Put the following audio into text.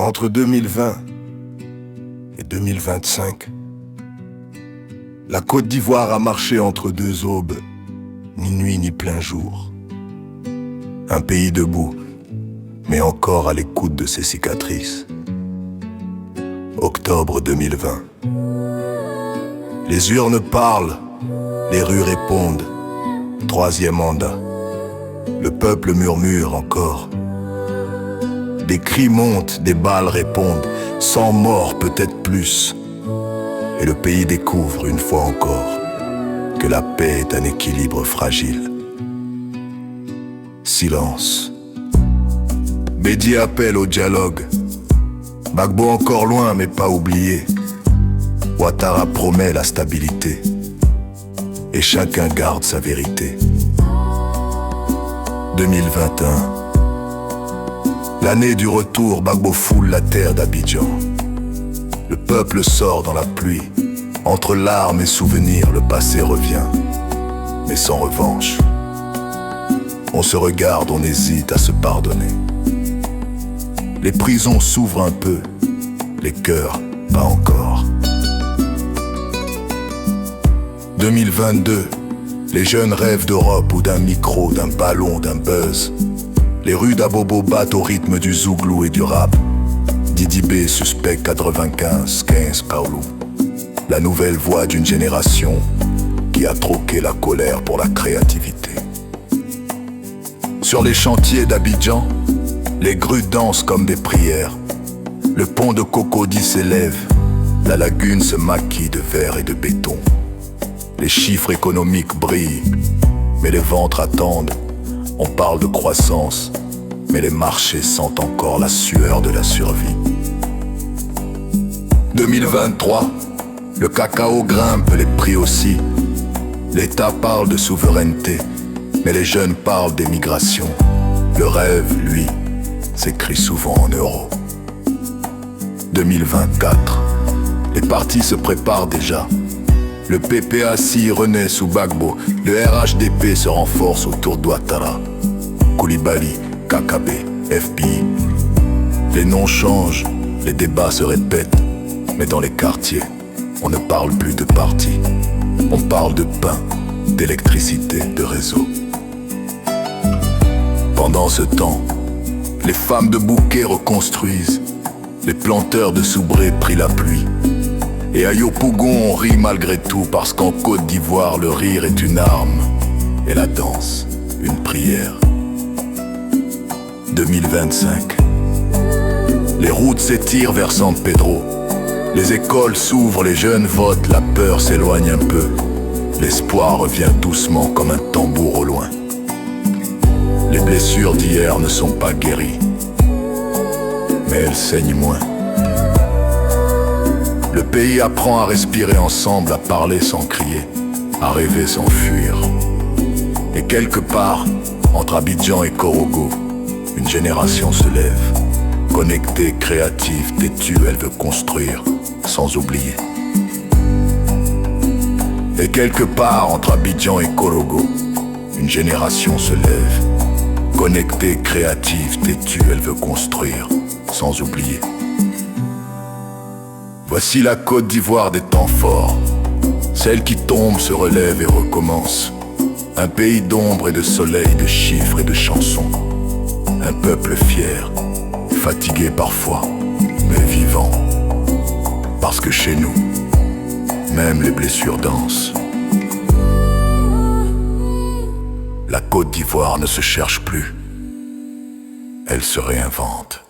Entre 2020 et 2025, la Côte d'Ivoire a marché entre deux aubes, ni nuit ni plein jour. Un pays debout, mais encore à l'écoute de ses cicatrices. Octobre 2020. Les urnes parlent, les rues répondent. Troisième mandat. Le peuple murmure encore. Des cris montent, des balles répondent. 100 morts, peut-être plus. Et le pays découvre une fois encore que la paix est un équilibre fragile. Silence. Bédi appelle au dialogue. Gbagbo encore loin mais pas oublié. Ouattara promet la stabilité. Et chacun garde sa vérité. 2021. L'année du retour, Gbagbo foule la terre d'Abidjan. Le peuple sort dans la pluie. Entre larmes et souvenirs, le passé revient. Mais sans revanche. On se regarde, on hésite à se pardonner. Les prisons s'ouvrent un peu, les cœurs pas encore. 2022, les jeunes rêvent d'Europe ou d'un micro, d'un ballon, d'un buzz. Les rues d'Abobo battent au rythme du zouglou et du rap. Didi B suspect 95-15 Kaoulou. La nouvelle voix d'une génération qui a troqué la colère pour la créativité. Sur les chantiers d'Abidjan, les grues dansent comme des prières. Le pont de Cocody s'élève. La lagune se maquille de verre et de béton. Les chiffres économiques brillent, mais les ventres attendent. On parle de croissance, mais les marchés sentent encore la sueur de la survie. 2023, le cacao grimpe, les prix aussi. L'État parle de souveraineté, mais les jeunes parlent d'émigration. Le rêve, lui, s'écrit souvent en euros. 2024, les partis se préparent déjà. Le PPAC renaît sous Gbagbo. Le RHDP se renforce autour d'Ouattara. Koulibaly, KKB, FPI. Les noms changent, les débats se répètent. Mais dans les quartiers, on ne parle plus de parti. On parle de pain, d'électricité, de réseau. Pendant ce temps, les femmes de bouquet reconstruisent. Les planteurs de soubré prient la pluie. Et à Yopougon on rit malgré tout, parce qu'en Côte d'Ivoire le rire est une arme et la danse une prière. 2025. Les routes s'étirent vers San Pedro. Les écoles s'ouvrent, les jeunes votent, la peur s'éloigne un peu. L'espoir revient doucement comme un tambour au loin. Les blessures d'hier ne sont pas guéries, mais elles saignent moins. Le pays apprend à respirer ensemble, à parler sans crier, à rêver sans fuir. Et quelque part, entre Abidjan et Korogo, une génération se lève. Connectée, créative, têtue, elle veut construire, sans oublier. Et quelque part, entre Abidjan et Korogo, une génération se lève. Connectée, créative, têtue, elle veut construire, sans oublier. Voici la Côte d'Ivoire des temps forts. Celle qui tombe se relève et recommence. Un pays d'ombre et de soleil, de chiffres et de chansons. Un peuple fier, fatigué parfois, mais vivant. Parce que chez nous, même les blessures dansent. La Côte d'Ivoire ne se cherche plus. Elle se réinvente.